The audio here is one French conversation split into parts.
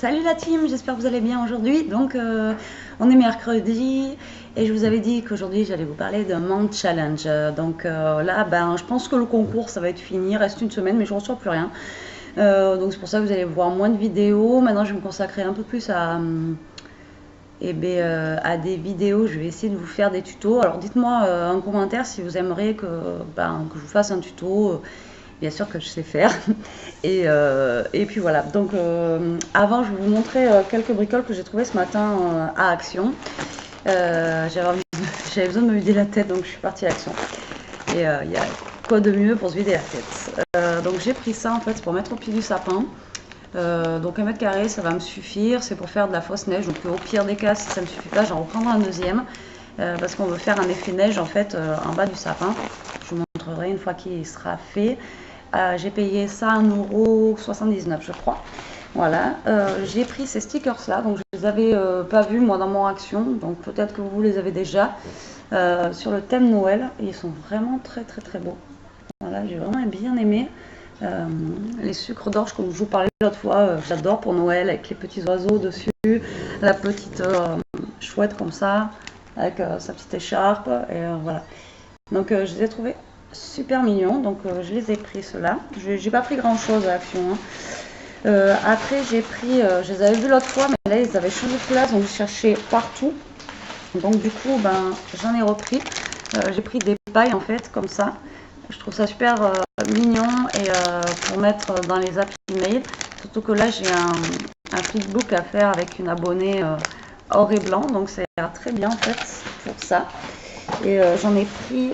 Salut la team, j'espère que vous allez bien aujourd'hui. Donc on est mercredi et je vous avais dit qu'aujourd'hui j'allais vous parler d'un Mount Challenge. Là, je pense que le concours ça va être fini, il reste une semaine mais je ne reçois plus rien. Donc c'est pour ça que vous allez voir moins de vidéos. Maintenant je vais me consacrer un peu plus à des vidéos. Je vais essayer de vous faire des tutos. Alors dites-moi en commentaire si vous aimeriez que je vous fasse un tuto. Bien sûr que je sais faire. Et puis voilà. Donc avant, je vais vous montrer quelques bricoles que j'ai trouvées ce matin à Action. J'avais besoin de me vider la tête, donc je suis partie à Action. Et il y a quoi de mieux pour se vider la tête. Donc j'ai pris ça en fait pour mettre au pied du sapin. Donc 1 mètre carré, ça va me suffire. C'est pour faire de la fausse neige. Donc au pire des cas, si ça ne me suffit pas, j'en reprendrai un deuxième. Parce qu'on veut faire un effet neige en fait en bas du sapin. Je vous montrerai une fois qu'il sera fait. J'ai payé ça 1,79 € je crois. Voilà, j'ai pris ces stickers là, donc je les avais pas vus moi dans mon Action, donc peut-être que vous les avez déjà sur le thème Noël. Ils sont vraiment très beaux. Voilà, j'ai vraiment bien aimé. Les sucres d'orge, comme je vous parlais l'autre fois, j'adore pour Noël, avec les petits oiseaux dessus, la petite chouette comme ça, avec sa petite écharpe, et voilà. Donc je les ai trouvés super mignons, donc je les ai pris ceux-là. J'ai pas pris grand chose à Action. Après j'ai pris, je les avais vus l'autre fois, mais là ils avaient changé de place, donc je cherchais partout. Donc du coup, j'en ai repris. J'ai pris des pailles en fait, comme ça. Je trouve ça super mignon et pour mettre dans les apps email. Surtout que là j'ai un flipbook à faire avec une abonnée or et blanc, donc ça ira très bien en fait pour ça. Et j'en ai pris,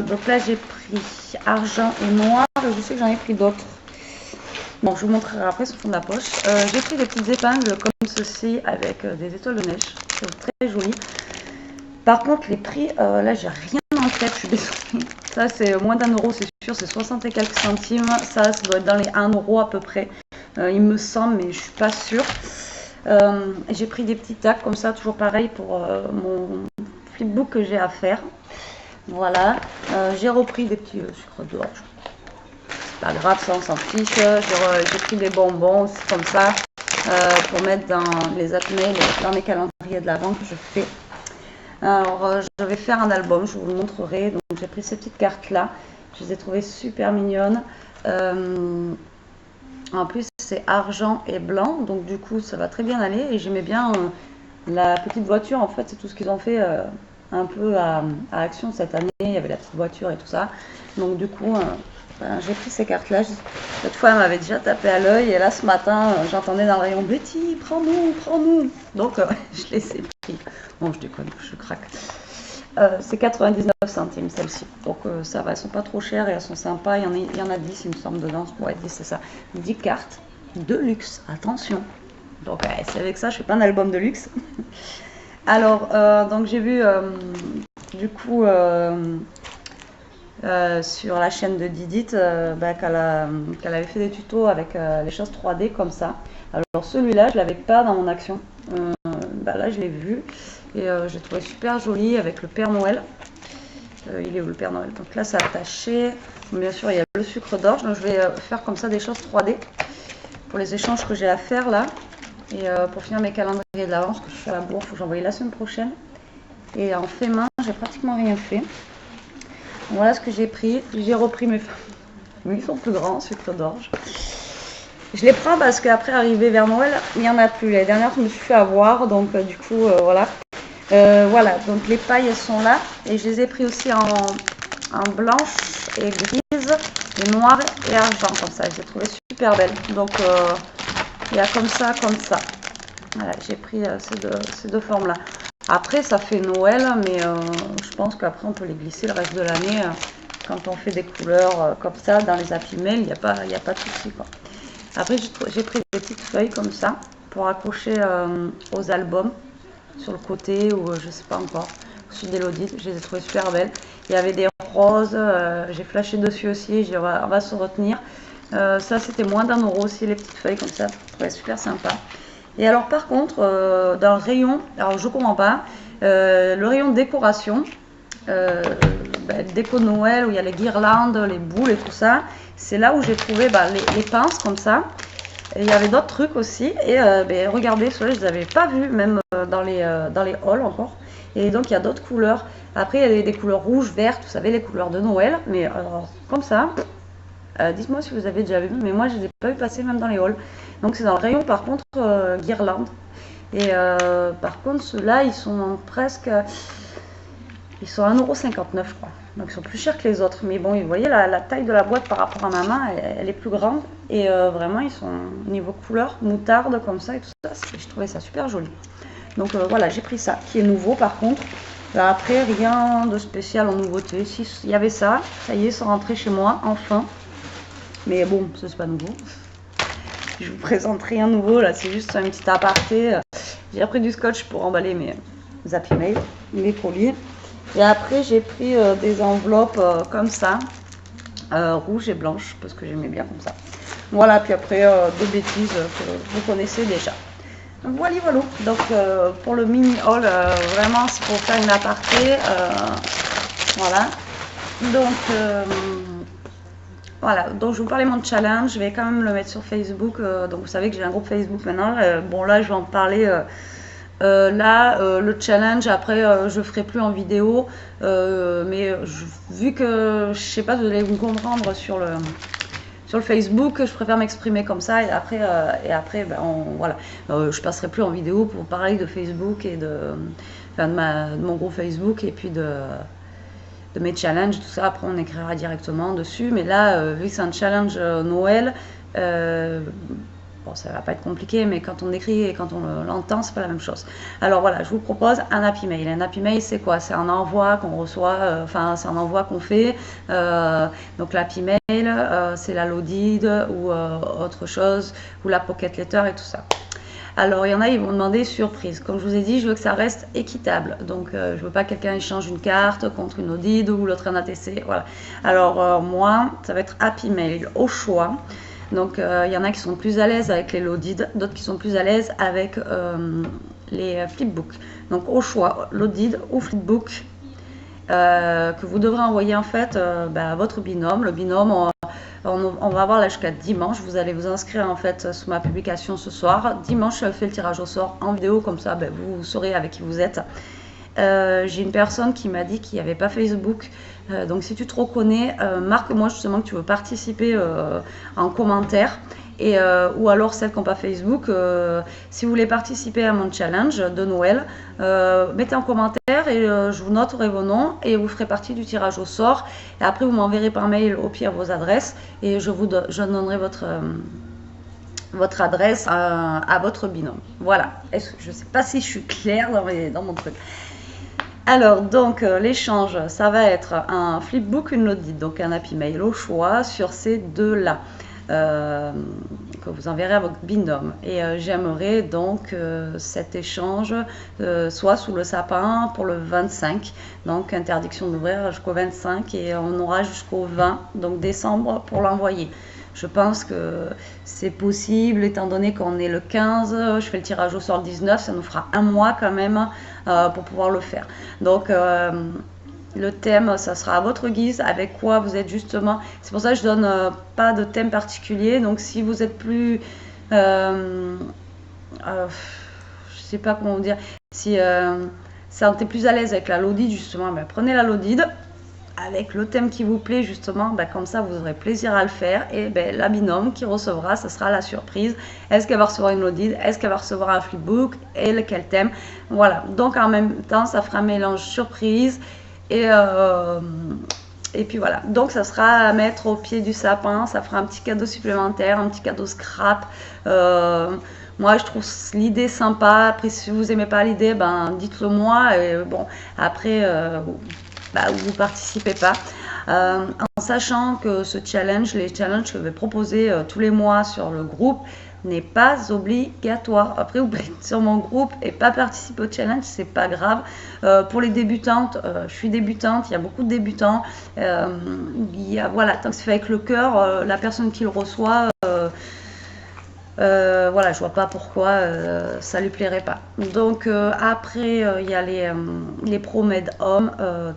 donc là j'ai pris argent et noir, je sais que j'en ai pris d'autres. Bon, je vous montrerai après sur le fond de la poche. J'ai pris des petites épingles comme ceci avec des étoiles de neige, c'est très joli. Par contre les prix, là j'ai rien en tête, je suis désolée. Ça c'est moins d'1 € c'est sûr, c'est 60 et quelques centimes, ça doit être dans les 1 € à peu près. Il me semble, mais je suis pas sûre. J'ai pris des petits tacs comme ça, toujours pareil pour mon flipbook que j'ai à faire. Voilà, j'ai repris des petits sucres d'orge. C'est pas grave, ça on s'en fiche. J'ai pris des bonbons aussi comme ça pour mettre dans les apps mail, dans mes calendriers de l'avant que je fais. Alors je vais faire un album, je vous le montrerai. Donc j'ai pris ces petites cartes là, je les ai trouvées super mignonnes. En plus c'est argent et blanc, donc du coup ça va très bien aller. Et j'aimais bien la petite voiture, en fait c'est tout ce qu'ils ont fait un peu à Action cette année. Il y avait la petite voiture et tout ça. Donc du coup j'ai pris ces cartes là. Cette fois elle m'avait déjà tapé à l'œil. Et là ce matin j'entendais dans le rayon Betty, prends-nous. Donc je les ai pris. Bon je déconne, je craque. C'est 99 centimes celle-ci. Donc ça va, elles sont pas trop chères et elles sont sympas. Il y en a 10 il me semble dedans. Ouais 10 c'est ça. 10 cartes de luxe, attention. Donc c'est avec ça je fais pas un album de luxe. Alors donc j'ai vu du coup sur la chaîne de Didit qu'elle avait fait des tutos avec les choses 3D comme ça. Alors celui-là je l'avais pas dans mon Action. Là je l'ai vu et j'ai trouvé super joli avec le Père Noël. Il est où le Père Noël? Donc là c'est attaché. Bien sûr il y a le sucre d'orge. Donc je vais faire comme ça des choses 3D pour les échanges que j'ai à faire là. Et pour finir mes calendriers de l'avance que je fais à la bourre, il faut que j'envoie la semaine prochaine. Et en fait main, j'ai pratiquement rien fait. Voilà ce que j'ai pris. J'ai repris mes... Oui, ils sont plus grands, sucre d'orge. Je les prends parce qu'après, arrivé vers Noël, il n'y en a plus. Les dernières, je me suis fait avoir, donc du coup, voilà. Voilà, donc les pailles, elles sont là. Et je les ai pris aussi en blanche et grise, et noire et argent, comme ça. Je les ai trouvées super belles. Donc, il y a comme ça. Voilà, j'ai pris ces deux formes-là. Après, ça fait Noël, mais je pense qu'après, on peut les glisser le reste de l'année. Quand on fait des couleurs comme ça, dans les apps email, il n'y a pas de souci, quoi. Après, j'ai pris des petites feuilles comme ça, pour accrocher aux albums, sur le côté, ou je sais pas encore. Celui d'Elodie, je les ai trouvées super belles. Il y avait des roses, j'ai flashé dessus aussi, j'ai dit on va se retenir. Ça, c'était moins d'1 € aussi, les petites feuilles comme ça, je trouvais super sympa. Et alors par contre, dans le rayon, alors je comprends pas, le rayon décoration, déco de Noël où il y a les guirlandes, les boules et tout ça, c'est là où j'ai trouvé les pinces comme ça. Et il y avait d'autres trucs aussi. Et ben, regardez, ceux-là, je les avais pas vus, même dans les hauls encore. Et donc, il y a d'autres couleurs. Après, il y a des couleurs rouges, vertes, vous savez, les couleurs de Noël. Mais alors, comme ça, dites-moi si vous avez déjà vu. Mais moi, je les ai pas vu passer même dans les hauls. Donc, c'est dans le rayon, par contre, guirlande. Et par contre, ceux-là, ils sont presque... Ils sont à 1,59 €, je crois. Donc ils sont plus chers que les autres. Mais bon, vous voyez, la taille de la boîte par rapport à ma main, elle est plus grande. Et vraiment, ils sont niveau couleur, moutarde, comme ça et tout ça. Je trouvais ça super joli. Donc voilà, j'ai pris ça, qui est nouveau par contre. Là, après, rien de spécial en nouveauté. Si, il y avait ça, ça y est, c'est rentré chez moi, enfin. Mais bon, ça c'est pas nouveau. Je vous présente rien de nouveau, là, c'est juste un petit aparté. J'ai pris du scotch pour emballer mes Happy Mail, mes colis. Et après, j'ai pris des enveloppes comme ça, rouges et blanches, parce que j'aimais bien comme ça. Voilà, puis après, deux bêtises que vous connaissez déjà. Voilà, voilà. Donc, pour le mini haul, vraiment, c'est pour faire une aparté. Voilà. Donc, voilà. Donc, je vous parlais de mon challenge. Je vais quand même le mettre sur Facebook. Donc, vous savez que j'ai un groupe Facebook maintenant. Bon, là, je vais en parler. Le challenge, après, je ferai plus en vidéo. Mais vu que, je sais pas, vous allez vous comprendre sur le Facebook, je préfère m'exprimer comme ça et après ben, voilà, je passerai plus en vidéo pour parler de Facebook et de mon groupe Facebook et puis de mes challenges, tout ça. Après, on écrira directement dessus. Mais là, vu que c'est un challenge Noël, bon, ça va pas être compliqué, mais quand on écrit et quand on l'entend, c'est pas la même chose. Alors voilà, je vous propose un Happy Mail. Un Happy Mail, c'est quoi? C'est un envoi qu'on reçoit, enfin, c'est un envoi qu'on fait. Donc l'Happy Mail, c'est la loaded ou autre chose, ou la pocket letter et tout ça. Alors, il y en a, ils vont demander surprise. Comme je vous ai dit, je veux que ça reste équitable. Donc, je veux pas que quelqu'un échange une carte contre une loaded ou l'autre un ATC. Voilà. Alors, moi, ça va être Happy Mail au choix. Donc, il y en a qui sont plus à l'aise avec les loaded, d'autres qui sont plus à l'aise avec les flipbooks. Donc, au choix, loaded ou flipbook, que vous devrez envoyer en fait à votre binôme. Le binôme, on va avoir là jusqu'à dimanche. Vous allez vous inscrire en fait sous ma publication ce soir. Dimanche, je fais le tirage au sort en vidéo, comme ça vous saurez avec qui vous êtes. J'ai une personne qui m'a dit qu'il n'y avait pas Facebook. Donc si tu te reconnais, marque-moi justement que tu veux participer en commentaire. Ou alors celles qui n'ont pas Facebook, si vous voulez participer à mon challenge de Noël, mettez en commentaire et je vous noterai vos noms et vous ferez partie du tirage au sort. Et après, vous m'enverrez par mail au pire vos adresses et je donnerai votre adresse à votre binôme. Voilà. Je ne sais pas si je suis claire dans mon truc. Alors, donc, l'échange, ça va être un flipbook, une loaded, donc un Happy Mail au choix sur ces deux-là. Que vous enverrez à votre binôme. Et j'aimerais donc cet échange soit sous le sapin pour le 25, donc interdiction d'ouvrir jusqu'au 25 et on aura jusqu'au 20, donc décembre, pour l'envoyer. Je pense que c'est possible, étant donné qu'on est le 15, je fais le tirage au sort le 19, ça nous fera un mois quand même pour pouvoir le faire. Donc, le thème, ça sera à votre guise, avec quoi vous êtes justement. C'est pour ça que je donne pas de thème particulier. Donc, si vous êtes plus, je sais pas comment vous dire, si sentez plus à l'aise avec la loaded justement, prenez la loaded avec le thème qui vous plaît justement, comme ça vous aurez plaisir à le faire et la binôme qui recevra, ça sera la surprise. Est-ce qu'elle va recevoir une loaded? Est-ce qu'elle va recevoir un flipbook? Et lequel thème? Voilà, donc en même temps ça fera un mélange surprise. Et puis voilà, donc ça sera à mettre au pied du sapin, ça fera un petit cadeau supplémentaire, un petit cadeau scrap. Moi je trouve l'idée sympa, après si vous n'aimez pas l'idée, dites-le moi, et bon, après vous participez pas. En sachant que ce challenge, les challenges que je vais proposer tous les mois sur le groupe, n'est pas obligatoire. Après, vous pouvez être sur mon groupe et pas participer au challenge, c'est pas grave. Pour les débutantes, je suis débutante, il y a beaucoup de débutants. Voilà, tant que c'est fait avec le cœur, la personne qui le reçoit, Voilà, je vois pas pourquoi ça lui plairait pas. Donc après, il y a les ProMed Home,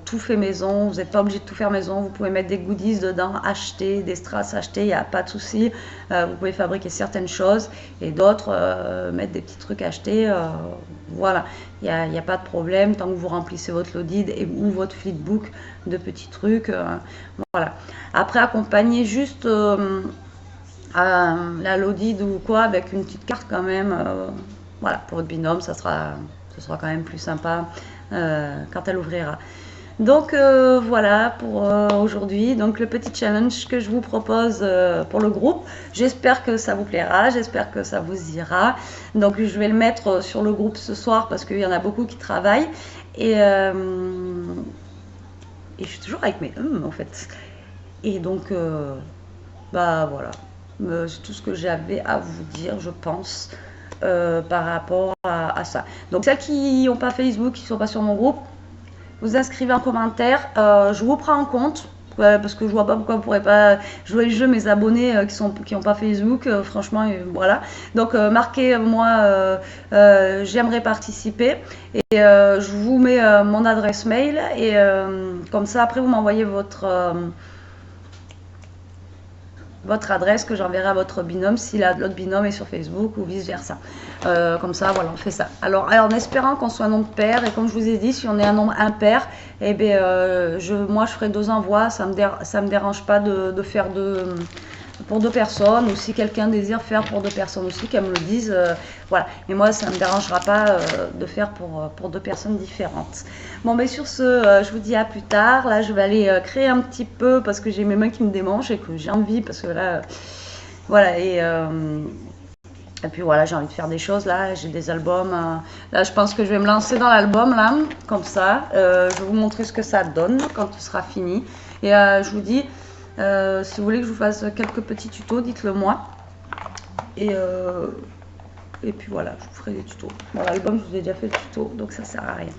tout fait maison. Vous n'êtes pas obligé de tout faire maison. Vous pouvez mettre des goodies dedans, acheter des strass, acheter, il n'y a pas de souci. Vous pouvez fabriquer certaines choses et d'autres mettre des petits trucs achetés. Voilà, il n'y a pas de problème tant que vous remplissez votre loaded ou votre flipbook de petits trucs. Voilà. Après, accompagner juste la loaded ou quoi avec une petite carte quand même. Voilà, pour votre binôme, ce sera quand même plus sympa quand elle ouvrira. Donc voilà pour aujourd'hui. Donc le petit challenge que je vous propose pour le groupe. J'espère que ça vous plaira, j'espère que ça vous ira. Donc je vais le mettre sur le groupe ce soir parce qu'il y en a beaucoup qui travaillent. Et je suis toujours avec mes en fait. Et donc bah voilà. C'est tout ce que j'avais à vous dire, je pense, par rapport à ça. Donc celles qui n'ont pas Facebook, qui ne sont pas sur mon groupe, vous inscrivez en commentaire. Je vous prends en compte. Parce que je vois pas pourquoi vous ne pourrez pas jouer le jeu, mes abonnés qui n'ont pas Facebook, franchement, voilà. Donc marquez moi, j'aimerais participer et je vous mets mon adresse mail et comme ça après vous m'envoyez votre adresse que j'enverrai à votre binôme si l'autre binôme est sur Facebook ou vice versa. Comme ça, voilà, on fait ça. Alors en espérant qu'on soit un nombre pair, et comme je vous ai dit, si on est un nombre impair, eh bien, moi je ferai 2 envois, ça me dérange pas de faire pour 2 personnes, ou si quelqu'un désire faire pour 2 personnes aussi, qu'elle me le dise, voilà. Mais moi, ça ne me dérangera pas de faire pour 2 personnes différentes. Bon, mais sur ce, je vous dis à plus tard. Là, je vais aller créer un petit peu parce que j'ai mes mains qui me démangent et que j'ai envie, parce que là, voilà, et puis voilà, j'ai envie de faire des choses là, j'ai des albums. Là, je pense que je vais me lancer dans l'album là, comme ça. Je vais vous montrer ce que ça donne quand tout sera fini. Et je vous dis, si vous voulez que je vous fasse quelques petits tutos, dites-le moi. Et puis voilà, je vous ferai des tutos. Bon, l'album, je vous ai déjà fait le tuto, donc ça sert à rien.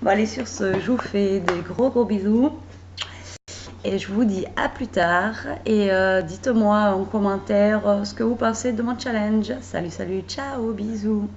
Bon, allez, sur ce, je vous fais des gros bisous. Et je vous dis à plus tard. Et dites-moi en commentaire ce que vous pensez de mon challenge. Salut, salut, ciao, bisous.